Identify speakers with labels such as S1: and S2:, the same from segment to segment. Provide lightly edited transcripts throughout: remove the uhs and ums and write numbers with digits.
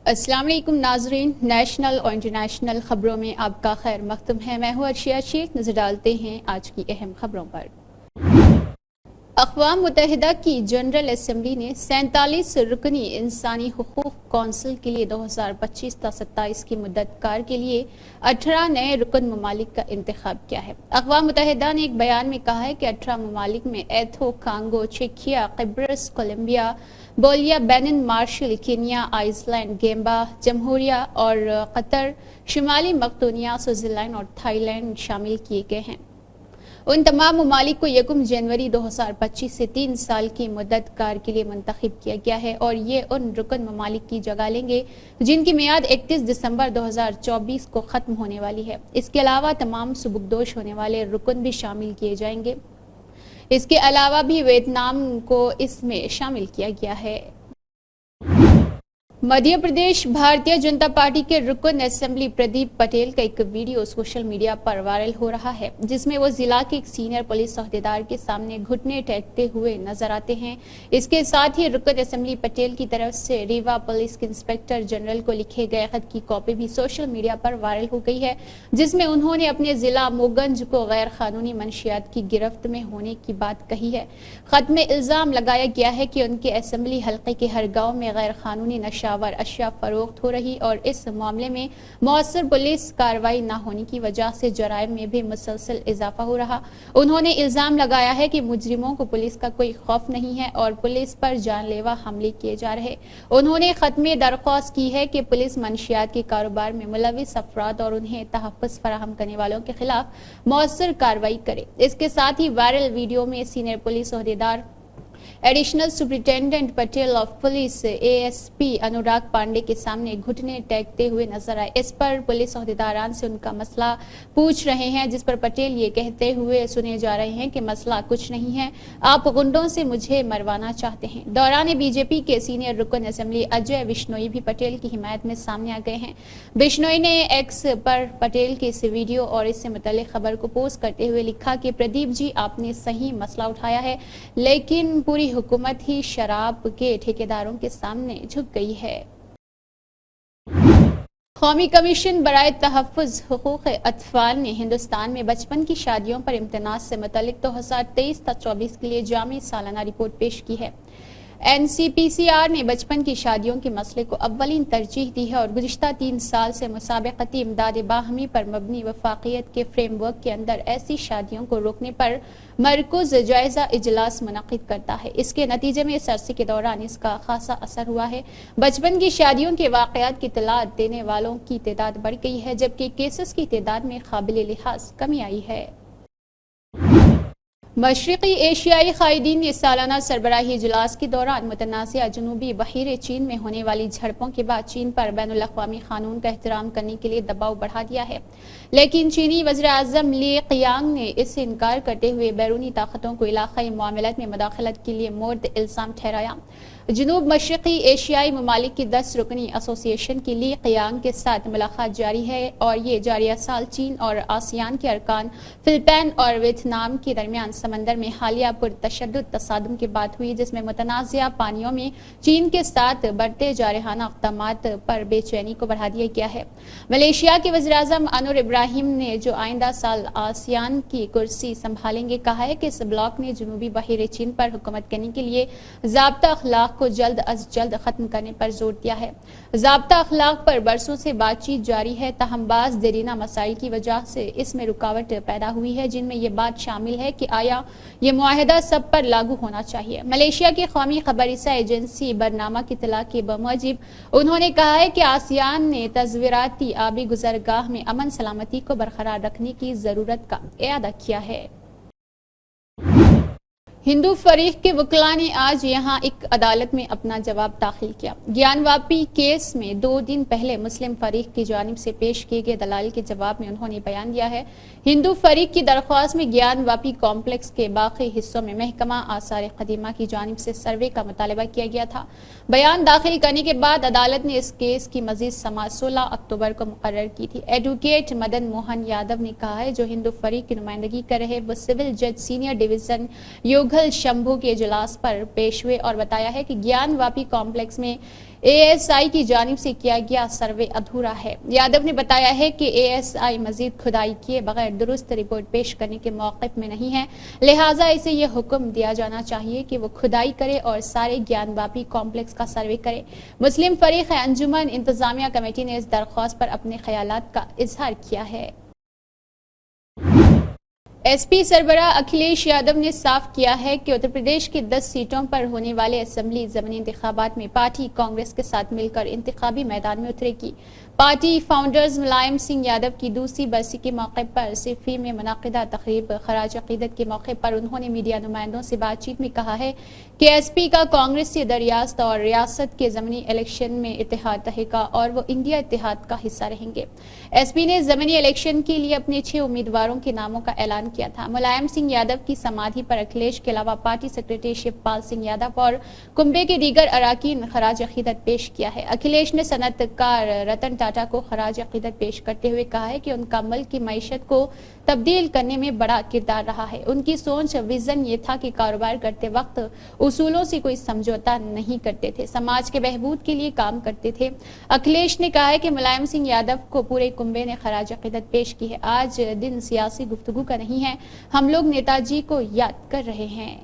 S1: السلام علیکم ناظرین، نیشنل اور انٹرنیشنل خبروں میں آپ کا خیر مقدم ہے۔ میں ہوں ارشیا شیخ۔ نظر ڈالتے ہیں آج کی اہم خبروں پر۔ اقوام متحدہ کی جنرل اسمبلی نے 47 رکنی انسانی حقوق کونسل کے لیے 2025 تا 27 کی مدت کار کے لیے 18 نئے رکن ممالک کا انتخاب کیا ہے۔ اقوام متحدہ نے ایک بیان میں کہا ہے کہ 18 ممالک میں ایتھو، کانگو، چیکیا، قبرص، Colombia, Bolivia, Benin, Marshall, Kenya, Iceland, Gambia جمہوریہ اور قطر، شمالی مقدونیہ، سوئٹزرلینڈ اور تھائی لینڈ شامل کیے گئے ہیں۔ ان تمام ممالک کو 1 جنوری 2025 سے 3 سال کی مدت کار کے لیے منتخب کیا گیا ہے اور یہ ان رکن ممالک کی جگہ لیں گے جن کی میعاد 31 دسمبر 2024 کو ختم ہونے والی ہے۔ اس کے علاوہ تمام سبکدوش ہونے والے رکن بھی شامل کیے جائیں گے۔ اس کے علاوہ بھی ویتنام کو اس میں شامل کیا گیا ہے۔ مدھیہ پردیش بھارتیہ جنتا پارٹی کے رکن اسمبلی پردیپ پٹیل کا ایک ویڈیو سوشل میڈیا پر وائرل ہو رہا ہے جس میں وہ ضلع کے ایک سینئر پولیس عہدیدار کے سامنے گھٹنے ٹیکتے ہوئے نظر آتے ہیں۔ اس کے ساتھ ہی رکن اسمبلی پٹیل کی طرف سے ریوا پولیس کے انسپکٹر جنرل کو لکھے گئے خط کی کاپی بھی سوشل میڈیا پر وائرل ہو گئی ہے جس میں انہوں نے اپنے ضلع موگنج کو غیر قانونی منشیات کی گرفت میں ہونے کی بات کہی ہے۔ خط میں الزام لگایا گیا ہے کہ ان کے اسمبلی حلقے کے ہر گاؤں میں غیر قانونی نشہ اشیاء فروخت ہو رہی اور اس معاملے میں مؤثر پولیس کارروائی نہ ہونے کی وجہ سے جرائم میں بھی مسلسل اضافہ ہو رہا۔ انہوں نے الزام لگایا ہے کہ مجرموں کو پولیس کا کوئی خوف نہیں ہے اور پولیس پر جان لیوا حملے کیے جا رہے۔ انہوں نے خط میں درخواست کی ہے کہ پولیس منشیات کے کاروبار میں ملوث افراد اور انہیں تحفظ فراہم کرنے والوں کے خلاف مؤثر کارروائی کرے۔ اس کے ساتھ ہی وائرل ویڈیو میں سینئر پولیس عہدیدار additional superintendent Patel of police A S P Anurag Pandey کے سامنے گھٹنے ٹیکتے ہوئے نظر آئے۔ اس پر پولیس عہدیداران سے ان کا مسئلہ پوچھ رہے ہیں جس پر پٹیل یہ کہتے ہوئے سنے جا رہے ہیں کہ مسئلہ کچھ نہیں ہے، آپ غنڈوں سے مجھے مروانا چاہتے ہیں۔ دوران بی جے پی کے سینئر رکن اسمبلی اجے بشنوئی بھی پٹیل کی حمایت میں سامنے آ گئے ہیں۔ بشنوئی نے ایکس پر پٹیل کے اس ویڈیو اور اس سے متعلق خبر کو پوسٹ کرتے ہوئے لکھا کہ پردیپ جی، آپ نے صحیح مسئلہ اٹھایا ہے لیکن پوری حکومت ہی شراب کے ٹھیکیداروں کے سامنے جھک گئی ہے۔ قومی کمیشن برائے تحفظ حقوق اطفال نے ہندوستان میں بچپن کی شادیوں پر امتناع سے متعلق 2023 تا 24 کے لیے جامع سالانہ رپورٹ پیش کی ہے۔ این سی پی سی آر نے بچپن کی شادیوں کے مسئلے کو اولین ترجیح دی ہے اور گزشتہ 3 سال سے مسابقتی امداد باہمی پر مبنی وفاقیت کے فریم ورک کے اندر ایسی شادیوں کو روکنے پر مرکوز جائزہ اجلاس منعقد کرتا ہے۔ اس کے نتیجے میں اس عرصے کے دوران اس کا خاصا اثر ہوا ہے۔ بچپن کی شادیوں کے واقعات کی اطلاعات دینے والوں کی تعداد بڑھ گئی ہے جبکہ کیسز کی تعداد میں قابل لحاظ کمی آئی ہے۔ مشرقی ایشیائی قائدین نے سالانہ سربراہی اجلاس کے دوران متنازع جنوبی بحیرہ چین میں ہونے والی جھڑپوں کے بعد چین پر بین الاقوامی قانون کا احترام کرنے کے لیے دباؤ بڑھا دیا ہے، لیکن چینی وزیر اعظم لی قیانگ نے اس سے انکار کرتے ہوئے بیرونی طاقتوں کو علاقائی معاملات میں مداخلت کے لیے مورد الزام ٹھہرایا۔ جنوب مشرقی ایشیائی ممالک کی 10 رکنی ایسوسی ایشن کی لی قیانگ کے ساتھ ملاقات جاری ہے اور یہ جاریہ سال چین اور آسیان کے ارکان فلپائن اور ویتنام کے درمیان سمندر میں حالیہ پرتشدد تصادم کے بعد ہوئی جس میں متنازع پانیوں میں چین کے ساتھ بڑھتے جارحانہ اقدامات پر بے چینی کو بڑھا دیا گیا ہے۔ ملیشیا کے وزیر اعظم انور ابراہیم نے جو آئندہ سال آسیان کی کرسی سنبھالیں گے کہا ہے کہ اس بلاک نے جنوبی بحیرہ چین پر حکومت کرنے کے لیے ضابطہ اخلاق کو جلد از جلد ختم کرنے پر زور دیا ہے۔ ضابطہ اخلاق پر برسوں سے بات چیت جاری ہے، تاہم بعض دیرینہ مسائل کی وجہ سے اس میں رکاوٹ پیدا ہوئی ہے جن میں یہ بات شامل ہے کہ آیا یہ معاہدہ سب پر لاگو ہونا چاہیے۔ ملیشیا کی قومی خبر رساں ایجنسی برنامہ کی اطلاع کے بموجب انہوں نے کہا ہے کہ آسیان نے تصویراتی آبی گزرگاہ میں امن سلامتی کو برقرار رکھنے کی ضرورت کا اعادہ کیا ہے۔ ہندو فریق کے وکلاء نے آج یہاں ایک عدالت میں اپنا جواب داخل کیا۔ گیان واپی کیس میں 2 دن پہلے مسلم فریق کی جانب سے پیش کیے گئے دلائل کے جواب میں انہوں نے بیان دیا ہے۔ ہندو فریق کی درخواست میں گیان واپی کمپلیکس کے باقی حصوں میں محکمہ آثار قدیمہ کی جانب سے سروے کا مطالبہ کیا گیا تھا۔ بیان داخل کرنے کے بعد عدالت نے اس کیس کی مزید سماعت 16 اکتوبر کو مقرر کی تھی۔ ایڈوکیٹ مدن موہن یادو نے کہا ہے جو ہندو فریق کی نمائندگی کر رہے وہ سول جج سینئر ڈویژن یوگا मुघल शंभू के इजलास पर पेश हुए और बताया है कि ज्ञान वापी कॉम्प्लेक्स में एएसआई की जानिब से किया गया सर्वे अधूरा है। यादव ने बताया है कि एएसआई मजीद खुदाई किए बगैर दुरुस्त रिपोर्ट पेश करने के मौक़िफ़ में नहीं है, लिहाजा इसे यह हुक्म दिया जाना चाहिए कि वो खुदाई करे और सारे ज्ञान वापी कॉम्प्लेक्स का सर्वे करे। मुस्लिम फरीक अंजुमन इंतजामिया कमेटी ने इस दरख्वास्त पर अपने ख्यालात का इजहार किया है। एसपी सरबराह अखिलेश यादव ने साफ किया है कि उत्तर प्रदेश की 10 सीटों पर होने वाले असेंबली ज़मीनी इंतखाबात में पार्टी कांग्रेस के साथ मिलकर इंतखाबी मैदान में उतरेगी। पार्टी फाउंडर्स मुलायम सिंह यादव की दूसरी बरसी के मौके पर सिफी में मुनाकिदा तकरीब खराज अकीदत के मौके पर उन्होंने मीडिया नुमाइंदों से बातचीत में कहा है कि एसपी का कांग्रेस से दरियास्त और रियासत के ज़मीनी इलेक्शन में इत्तेहाद रहेगा और वो इंडिया इत्तेहाद का हिस्सा रहेंगे। एसपी ने ज़मीनी इलेक्शन के लिए अपने 6 उम्मीदवारों के नामों का ऐलान किया था। मुलायम सिंह यादव की समाधि पर अखिलेश के अलावा पार्टी सेक्रेटरी शिवपाल सिंह यादव और कुंबे के दीगर अराकीन खराज अकीदत पेश किया है। अखिलेश ने सनतकार रतन टाटा को खराज अकीदत पेश करते हुए कहा है कि उनका मुल्क की मईशत को तब्दील करने में बड़ा किरदार रहा है। उनकी सोच विजन ये था कि कारोबार करते वक्त उसूलों से कोई समझौता नहीं करते थे, समाज के बहबूद के लिए काम करते थे। अखिलेश ने कहा है कि मुलायम सिंह यादव को पूरे कुंबे ने खराज अकीदत पेश की है। आज दिन सियासी गुफ्तगू का नहीं है, हम लोग नेताजी को याद कर रहे हैं।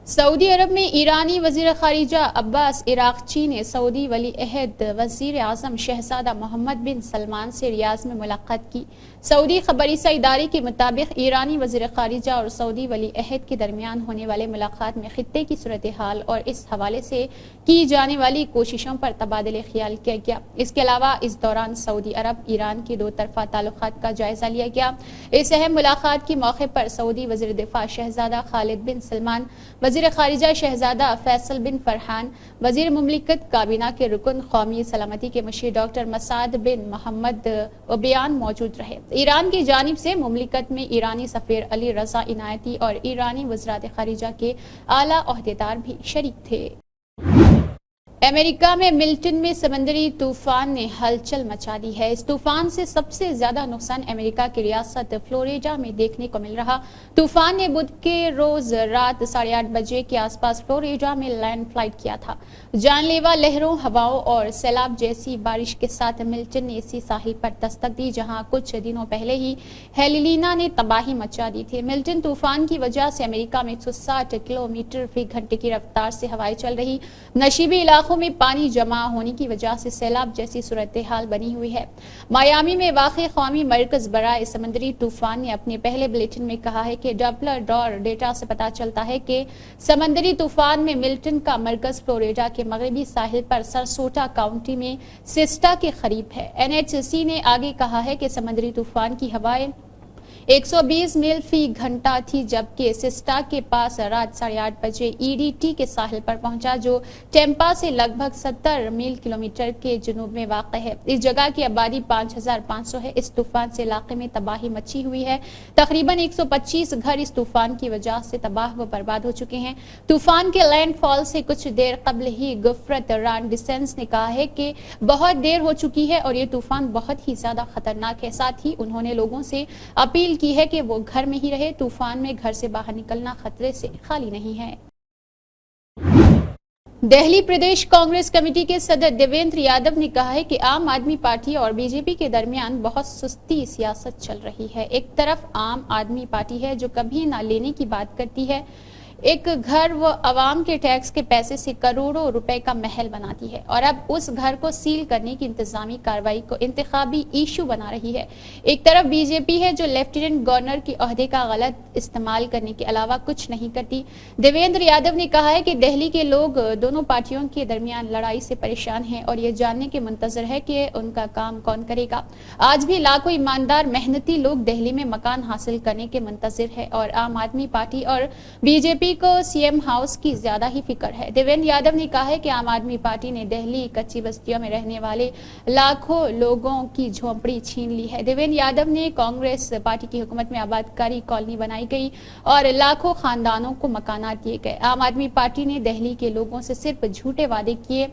S1: सऊदी अरब में ईरानी वजीर खारिजा अब्बास इराक़ची ने सऊदी वली अहद वजीर आज़म शहजादा मोहम्मद बिन सलमान से रियाज में मुलाकात की। सऊदी खबरीसा इदारे के मुताबिक ईरानी वजीर खारिजा और सऊदी वली अहद के दरमियान होने वाले मुलाकात में खित्ते की सूरत हाल और इस हवाले से की जाने वाली कोशिशों पर तबादले ख्याल किया गया। इसके अलावा इस दौरान सऊदी अरब ईरान की 2 तरफा ताल्लुकात का जायजा लिया गया। इस अहम मुलाकात के मौके पर सऊदी वजीर दिफा शहजादा खालिद बिन सलमान, वजीर खारिजा शहजादा फैसल बिन फरहान, वजीर मुमलिकत काबीना के रुकन कौमी सलामती के मुशीर डॉक्टर मसाद बिन मोहम्मद ओबियान मौजूद रहे। ईरान की जानिब से मुमलिकत में ईरानी सफीर अली रजा इनायती और ईरानी वज़रात खारिजा के आला ओहदेदार भी शरीक थे। अमेरिका में मिल्टन में समंदरी तूफान ने हलचल मचा दी है। इस तूफान से सबसे ज्यादा नुकसान अमेरिका की रियासत फ्लोरिडा में देखने को मिल रहा। तूफान ने बुध के रोज रात 8:30 बजे के आसपास फ्लोरिडा में लैंड फ्लाइट किया था। जानलेवा लहरों, हवाओं और सैलाब जैसी बारिश के साथ मिल्टन ने इसी साहिल पर दस्तक दी जहां कुछ दिनों पहले ही हेलिना ने तबाही मचा दी थी। मिल्टन तूफान की वजह से अमेरिका में 160 किलोमीटर फी घंटे की रफ्तार से हवाएं चल रही। नशीबी इलाकों में पानी जमा होने की वजह से सैलाब जैसी सूरत हाल बनी हुई है। मायामी में वाक़ कौमी मरकज बराए समंदरी तूफान ने अपने पहले बुलेटिन में कहा है कि डॉपलर डॉर डेटा से पता चलता है कि समंदरी तूफान में मिल्टन का मरकज फ्लोरिडा के मगरबी साहिल पर सरसोटा काउंटी में सिस्टा के करीब है। एनएचसी ने आगे कहा है कि समंदरी तूफान की हवाएं 120 मील फी घंटा थी, जबकि सिस्टा के पास रात 8:30 बजे ईडीटी के साहिल पर पहुंचा जो टेम्पा से लगभग 70 मील किलोमीटर के जुनूब में वाक़ है। इस जगह की आबादी 5500 है। इस तूफान से इलाके में तबाही मची हुई है। तकरीबन 125 घर इस तूफान की वजह से तबाह व बर्बाद हो चुके हैं। तूफान के लैंडफॉल से कुछ देर कबल ही गुफरत रान डिसेंस ने कहा है कि बहुत देर हो चुकी है और ये तूफान बहुत ही ज्यादा खतरनाक है। साथ ही उन्होंने लोगों से अपील की है कि वो घर में ही रहे। तूफान में घर से बाहर निकलना खतरे से खाली नहीं है। दिल्ली प्रदेश कांग्रेस कमेटी के सदर देवेंद्र यादव ने कहा है कि आम आदमी पार्टी और बीजेपी के दरमियान बहुत सुस्ती सियासत चल रही है। एक तरफ आम आदमी पार्टी है जो कभी ना लेने की बात करती है, एक घर व अवाम के टैक्स के पैसे से करोड़ों रुपए का महल बनाती है और अब उस घर को सील करने की इंतजामी कार्रवाई को इंतखाबी इशू बना रही है। एक तरफ बीजेपी है जो लेफ्टिनेंट गवर्नर के ओहदे का गलत इस्तेमाल करने के अलावा कुछ नहीं करती। देवेंद्र यादव ने कहा है कि दिल्ली के लोग दोनों पार्टियों के दरमियान लड़ाई से परेशान हैं और ये जानने के मुंतजर है कि उनका काम कौन करेगा। आज भी लाखों ईमानदार मेहनती लोग दिल्ली में मकान हासिल करने के मुंतजर है और आम आदमी पार्टी और बीजेपी को सीएम हाउस की ज्यादा ही फिक्र है। देवेंद्र यादव ने कहा है कि आम आदमी पार्टी ने दिल्ली कच्ची बस्तियों में रहने वाले लाखों लोगों की झोंपड़ी छीन ली है। देवेंद्र यादव ने कांग्रेस पार्टी की हुकूमत में आबादकारी कॉलोनी बनाई गई और लाखों खानदानों को मकानात दिए गए। आम आदमी पार्टी ने दिल्ली के लोगों से सिर्फ झूठे वादे किए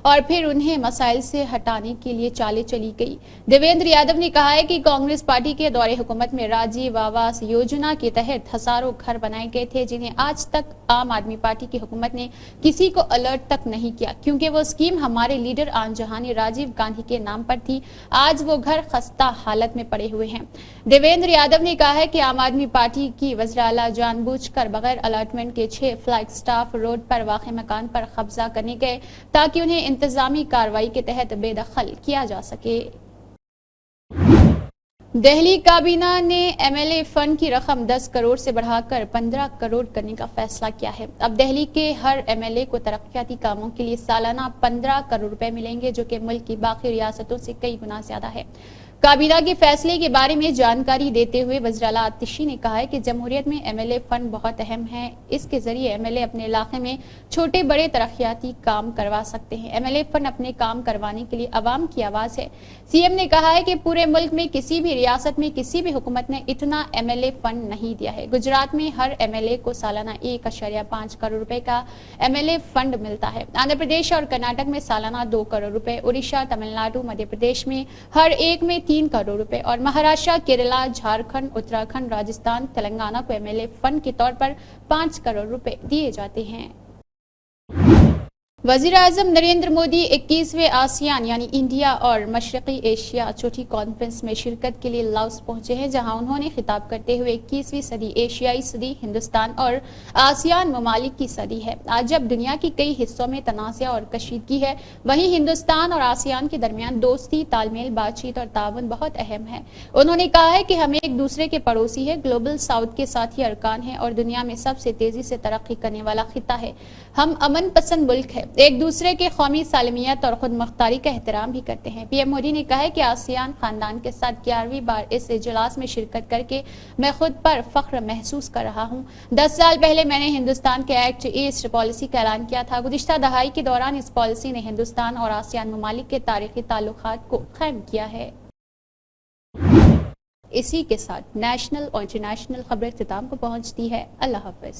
S1: और फिर उन्हें मसाइल से हटाने के लिए चालें चली गई। देवेंद्र यादव ने कहा है कि कांग्रेस पार्टी के दौरे हुकूमत में राजीव आवास योजना के तहत हजारों घर बनाए गए थे, जिन्हें आज तक आम आदमी पार्टी की हुकूमत ने किसी को अलर्ट तक नहीं किया, क्योंकि वो स्कीम हमारे लीडर आन जहानी राजीव गांधी के नाम पर थी। आज वो घर खस्ता हालत में पड़े हुए हैं। देवेंद्र यादव ने कहा है कि आम आदमी पार्टी की वज़ीर-ए-आला जानबूझकर बगैर अलॉटमेंट के 6 फ्लैगस्टाफ रोड पर वाक़ मकान पर कब्जा करने गए ताकि उन्हें इंतजामी कार्रवाई के तहत बेदखल किया जा सके। दिल्ली काबीना ने एमएलए फंड की रकम 10 करोड़ से बढ़ाकर 15 करोड़ करने का फैसला किया है। अब दिल्ली के हर एमएलए को तरक्याती कामों के लिए सालाना 15 करोड़ रुपए मिलेंगे, जो कि मुल्क की बाकी रियासतों से कई गुना ज्यादा है। काबीना के फैसले के बारे में जानकारी देते हुए वज़ीर-ए-आला आतिशी ने कहा है कि जमहूरियत में एमएलए फंड बहुत अहम है। इसके जरिए एमएलए अपने इलाके में छोटे बड़े तरक्याती काम करवा सकते हैं। एमएलए फंड अपने काम करवाने के लिए अवाम की आवाज है। सीएम ने कहा है कि पूरे मुल्क में किसी भी रियासत में किसी भी हुकूमत ने इतना एमएलए फंड नहीं दिया है। गुजरात में हर एमएलए को सालाना 1.5 करोड़ रुपए का एमएलए फंड मिलता है। आंध्र प्रदेश और कर्नाटक में सालाना 2 करोड़ रुपए, उड़ीसा, तमिलनाडु, मध्य प्रदेश में हर एक में 3 करोड़ रुपए और महाराष्ट्र, केरला, झारखंड, उत्तराखंड, राजस्थान, तेलंगाना को एमएलए फंड के तौर पर 5 करोड़ रुपए दिए जाते हैं। वजीर आजम नरेंद्र मोदी 21वें आसियान यानी इंडिया और मशरकी एशिया चौथी कॉन्फ्रेंस में शिरकत के लिए लाओस पहुंचे हैं, जहां उन्होंने खिताब करते हुए 21वीं सदी एशियाई सदी, हिंदुस्तान और आसियान ममालिक की सदी है। आज जब दुनिया की कई हिस्सों में तनाज़ा और कशीदगी है, वहीं हिंदुस्तान और आसियान के दरमियान दोस्ती, तालमेल, बातचीत और ताउन बहुत अहम है। उन्होंने कहा है कि हम एक दूसरे के पड़ोसी है, ग्लोबल साउथ के साथी अरकान है और दुनिया में सबसे तेजी से तरक्की करने वाला खिता है। हम अमन पसंद मुल्क है, एक दूसरे के कौमी सालमियत और खुद मुख्तारी का एहतराम भी करते हैं। पीएम मोदी ने कहा है कि आसियान खानदान के साथ 11वीं बार इस इजलास में शिरकत करके मैं खुद पर फख्र महसूस कर रहा हूँ। 10 साल पहले मैंने हिंदुस्तान के एक्ट ईस्ट पॉलिसी का ऐलान किया था। गुज़िश्ता दहाई के दौरान इस पॉलिसी ने हिंदुस्तान और आसियान ममालिक के तारीखी ताल्लुकात को कायम किया है। इसी के साथ नेशनल और इंटरनेशनल खबरें इख्तिताम को पहुंचती है। अल्लाह हाफिज।